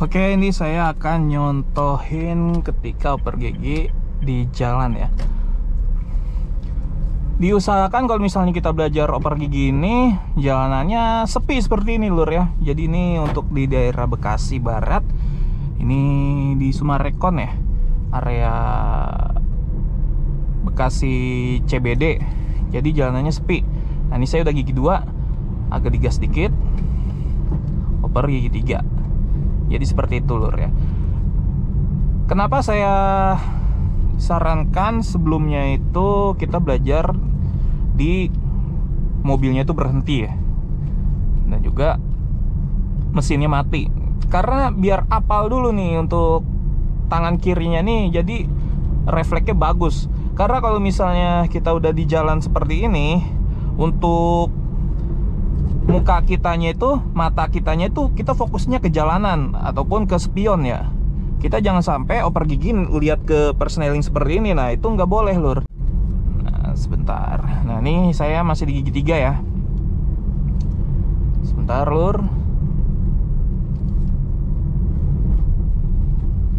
Oke, ini saya akan nyontohin ketika oper gigi di jalan ya. Diusahakan kalau misalnya kita belajar oper gigi ini jalanannya sepi seperti ini lur ya. Jadi ini untuk di daerah Bekasi Barat. Ini di Sumarekon ya, area Bekasi CBD. Jadi jalanannya sepi. Nah ini saya udah gigi 2, agak digas dikit, oper gigi 3. Jadi seperti itu lur ya. Kenapa saya sarankan sebelumnya itu kita belajar di mobilnya itu berhenti ya, dan juga mesinnya mati. Karena biar apal dulu nih untuk tangan kirinya nih, jadi refleksnya bagus. Karena kalau misalnya kita udah di jalan seperti ini, untuk muka kitanya itu, mata kitanya itu, kita fokusnya ke jalanan ataupun ke spion ya. Kita jangan sampai oper gigi lihat ke persneling seperti ini. Nah itu nggak boleh lur. Nah sebentar. Nah ini saya masih di gigi 3 ya. Sebentar lur.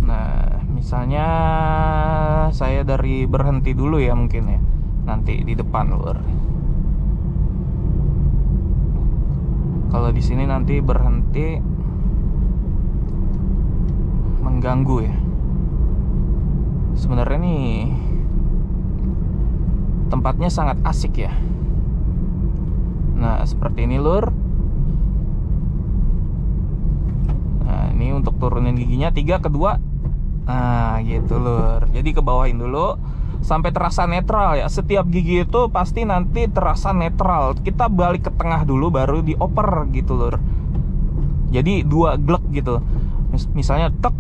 Nah misalnya saya dari berhenti dulu ya mungkin ya, nanti di depan lur. Kalau di sini nanti berhenti mengganggu ya. Sebenarnya nih tempatnya sangat asik ya. Nah seperti ini lur. Nah ini untuk turunin giginya 3 ke 2. Nah gitu lur. Jadi kebawain dulu sampai terasa netral ya. Setiap gigi itu pasti nanti terasa netral. Kita balik ke tengah dulu baru dioper gitu lur. Jadi 2 glek gitu. Misalnya tek,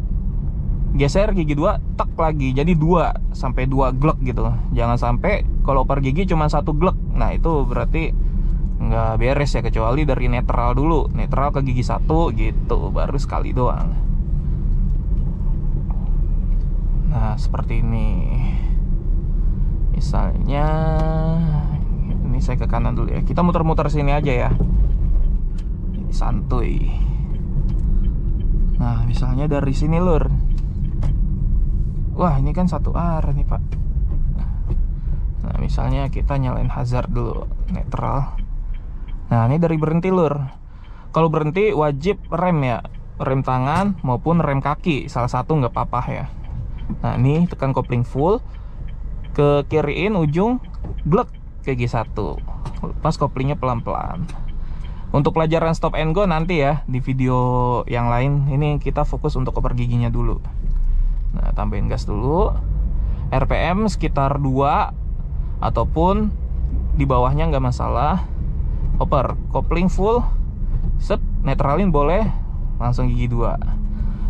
geser gigi 2, tek lagi. Jadi 2 sampai 2 glek gitu. Jangan sampai kalau oper gigi cuma 1 glek. Nah itu berarti nggak beres ya. Kecuali dari netral dulu, netral ke gigi 1 gitu, baru sekali doang. Nah seperti ini. Misalnya ini saya ke kanan dulu ya. Kita muter-muter sini aja ya. Ini santuy. Nah misalnya dari sini lur. Wah ini kan satu arah nih pak. Nah misalnya kita nyalain hazard dulu, netral. Nah ini dari berhenti lur. Kalau berhenti wajib rem ya, rem tangan maupun rem kaki, salah satu nggak apa-apa ya. Nah ini tekan kopling full, ke kiriin ujung, glek ke gigi 1, pas koplingnya pelan-pelan. Untuk pelajaran stop and go nanti ya di video yang lain. Ini kita fokus untuk oper giginya dulu. Nah tambahin gas dulu, RPM sekitar 2 ataupun di bawahnya nggak masalah. Oper, kopling full, set, netralin boleh, langsung gigi 2.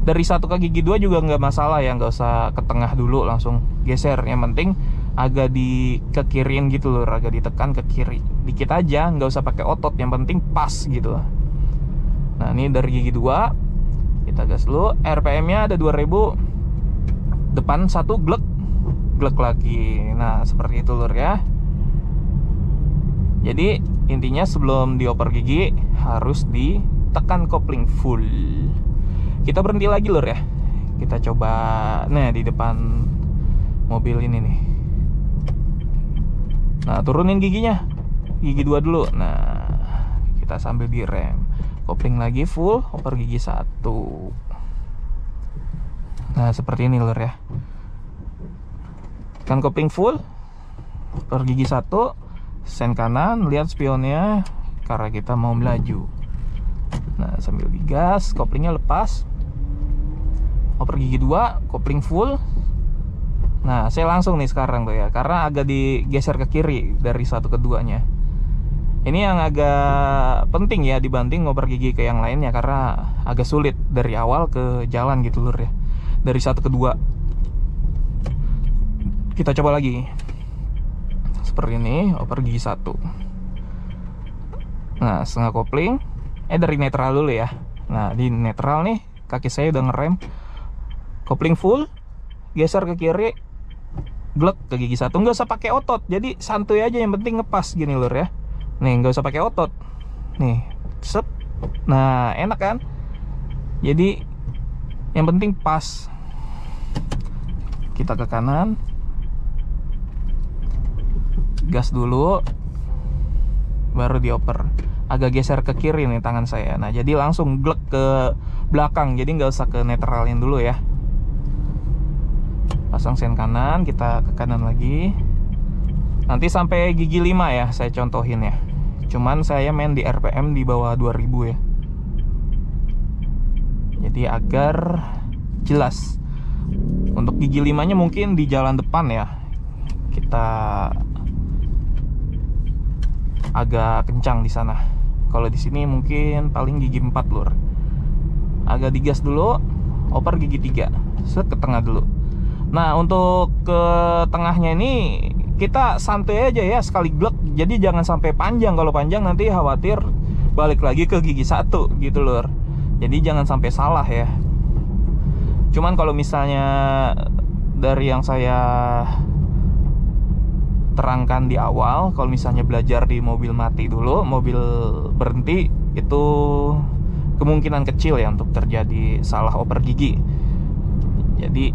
Dari 1 ke gigi 2 juga nggak masalah ya, nggak usah ke tengah dulu, langsung geser. Yang penting agak ke kiriin gitu loh, agak ditekan ke kiri dikit aja, nggak usah pakai otot, yang penting pas gitu. Nah ini dari gigi 2 kita gas dulu, RPM nya ada 2000, depan 1 glek, glek lagi. Nah seperti itu lur ya. Jadi intinya sebelum dioper gigi harus ditekan kopling full. Kita berhenti lagi lur ya. Kita coba, nah di depan mobil ini nih. Nah turunin giginya, gigi 2 dulu. Nah kita sambil direm, kopling lagi full, oper gigi 1. Nah seperti ini lur ya. Kan kopling full, oper gigi 1, sen kanan, lihat spionnya karena kita mau melaju. Nah sambil digas, koplingnya lepas, oper gigi 2, kopling full. Nah saya langsung nih sekarang tuh ya, karena agak digeser ke kiri dari 1 ke 2 nya. Ini yang agak penting ya dibanding ngoper gigi ke yang lainnya, karena agak sulit dari awal ke jalan gitu lur ya. Dari 1 ke 2. Kita coba lagi seperti ini, oper gigi 1. Nah setengah kopling, dari netral dulu ya. Nah di netral nih, kaki saya udah ngerem, kopling full, geser ke kiri, glek ke gigi 1. Nggak usah pakai otot, jadi santuy aja, yang penting ngepas gini lur ya. Nih nggak usah pakai otot, nih sep. Nah enak kan. Jadi Yang penting pas. Kita ke kanan, gas dulu, baru dioper. Agak geser ke kiri nih tangan saya. Nah jadi langsung glek ke belakang, jadi nggak usah ke netralin dulu ya. Pasang sen kanan, kita ke kanan lagi. Nanti sampai gigi 5 ya, saya contohin ya. Cuman saya main di RPM di bawah 2000 ya. Jadi agar jelas. Untuk gigi 5-nya mungkin di jalan depan ya. Kita agak kencang di sana. Kalau di sini mungkin paling gigi 4 lur. Agak digas dulu, oper gigi 3. Set ke tengah dulu. Nah, untuk ke tengahnya ini kita santai aja ya, sekali glek. Jadi jangan sampai panjang. Kalau panjang nanti khawatir balik lagi ke gigi 1 gitu lur. Jadi jangan sampai salah ya. Cuman kalau misalnya dari yang saya terangkan di awal, kalau misalnya belajar di mobil mati dulu, mobil berhenti, itu kemungkinan kecil ya untuk terjadi salah oper gigi. Jadi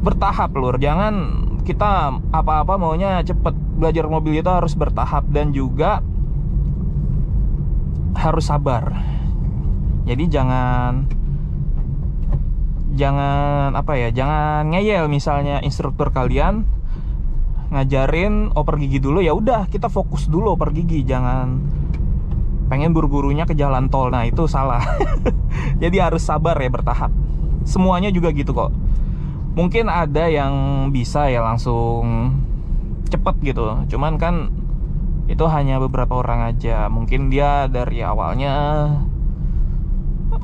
bertahap lur, jangan kita apa-apa maunya cepet. Belajar mobil itu harus bertahap dan juga harus sabar. Jadi jangan apa ya, jangan ngeyel. Misalnya instruktur kalian ngajarin oper gigi dulu, ya udah kita fokus dulu oper gigi, jangan pengen buru-burunya ke jalan tol. Nah itu salah. Jadi harus sabar ya, bertahap. Semuanya juga gitu kok. Mungkin ada yang bisa ya langsung cepet gitu, cuman kan itu hanya beberapa orang aja. Mungkin dia dari awalnya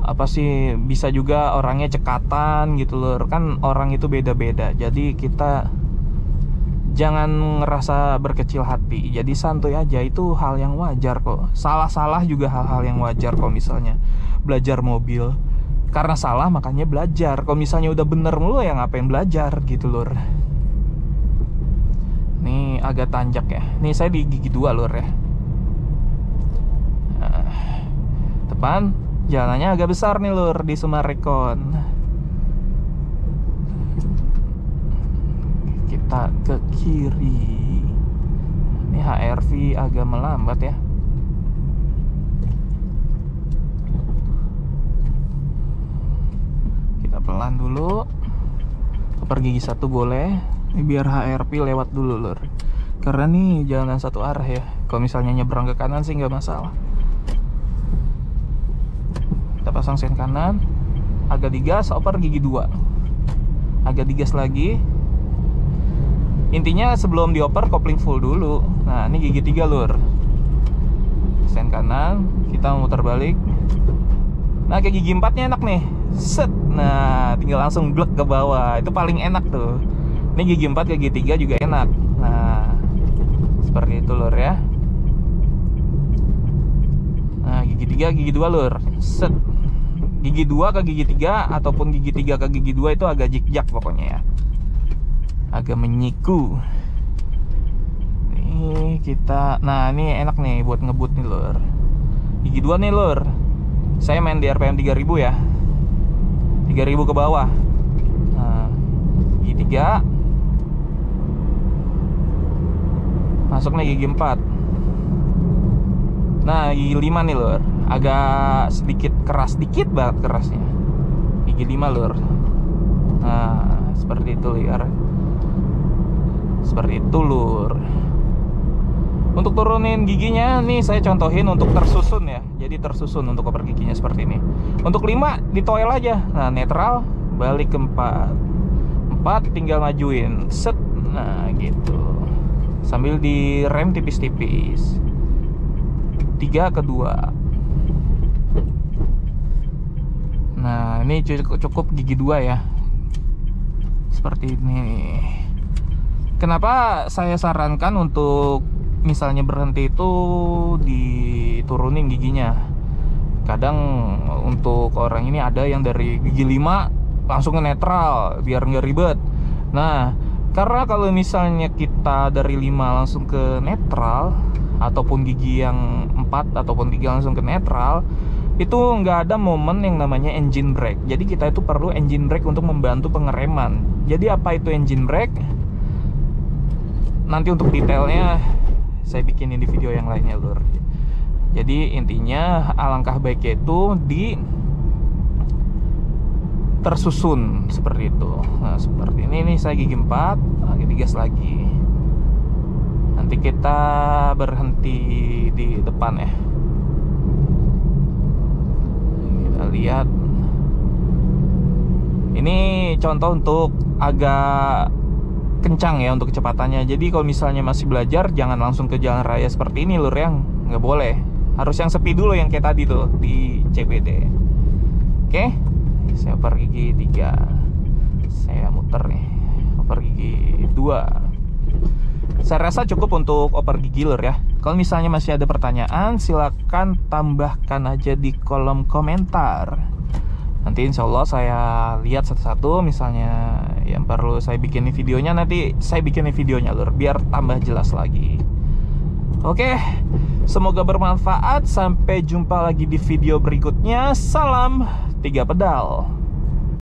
apa sih, bisa juga orangnya cekatan gitu loh. Kan orang itu beda-beda. Jadi kita jangan ngerasa berkecil hati. Jadi santuy aja, itu hal yang wajar kok. Salah-salah juga hal-hal yang wajar kok. Misalnya belajar mobil, karena salah makanya belajar. Kalau misalnya udah bener mulu ya ngapain belajar gitu lur. Nih agak tanjak ya. Nih saya di gigi 2 lur ya. Nah, depan jalannya agak besar nih lur di Sumarekon. Kita ke kiri. Ini HRV agak melambat ya. Kita pelan dulu. Oper gigi 1 boleh. Ini biar HRV lewat dulu lur. Karena nih jalanan satu arah ya. Kalau misalnya nyebrang ke kanan sih nggak masalah. Kita pasang sen kanan, agak digas, oper gigi 2. Agak digas lagi. Intinya sebelum dioper kopling full dulu. Nah ini gigi 3 lur. Sen kanan, kita muter balik. Nah kayak gigi 4-nya enak nih. Set. Nah tinggal langsung glek ke bawah. Itu paling enak tuh. Ini gigi 4 ke gigi 3 juga enak. Nah seperti itu lur ya. Nah gigi 3, gigi 2 lur. Set. Gigi 2 ke gigi 3 ataupun gigi 3 ke gigi 2 itu agak jikjak pokoknya ya. Agak menyiku. Nih kita, nah ini enak nih buat ngebut nih lur. Gigi 2 nih lur. Saya main di RPM 3000 ya. 3000 ke bawah. Nah, gigi 3. Masuk nih gigi 4. Nah gigi 5 nih lur. Agak sedikit keras, dikit banget kerasnya. Gigi 5 lur. Nah seperti itu liar. Seperti itu lur. Untuk turunin giginya nih saya contohin untuk tersusun ya. Jadi tersusun untuk oper giginya seperti ini. Untuk 5 ditoel aja. Nah netral, balik ke 4. 4 tinggal majuin. Set. Nah gitu. Sambil direm tipis-tipis. 3 ke 2. Nah ini cukup gigi 2 ya. Seperti ini. Kenapa saya sarankan untuk misalnya berhenti itu diturunin giginya. Kadang untuk orang ini ada yang dari gigi 5 langsung ke netral biar nggak ribet. Nah karena kalau misalnya kita dari 5 langsung ke netral, ataupun gigi yang 4 ataupun 3 langsung ke netral, itu nggak ada momen yang namanya engine brake. Jadi kita itu perlu engine brake untuk membantu pengereman. Jadi apa itu engine brake? Nanti untuk detailnya saya bikinin di video yang lainnya lur. Jadi intinya alangkah baiknya itu tersusun seperti itu. Nah seperti ini nih, saya gigi 4, digas lagi. Nanti kita berhenti di depan ya. Kita lihat. Ini contoh untuk agak kencang ya untuk kecepatannya. Jadi kalau misalnya masih belajar, jangan langsung ke jalan raya seperti ini lur, yang nggak boleh. Harus yang sepi dulu, yang kayak tadi tuh di CBD. Oke, saya oper gigi 3. Saya muter nih, oper gigi 2. Saya rasa cukup untuk oper gigi lur ya. Kalau misalnya masih ada pertanyaan, silakan tambahkan aja di kolom komentar. Nanti insya Allah saya lihat satu-satu. Misalnya yang perlu saya bikinin videonya, nanti saya bikinin videonya lur, biar tambah jelas lagi. Oke, semoga bermanfaat. Sampai jumpa lagi di video berikutnya. Salam 3 pedal.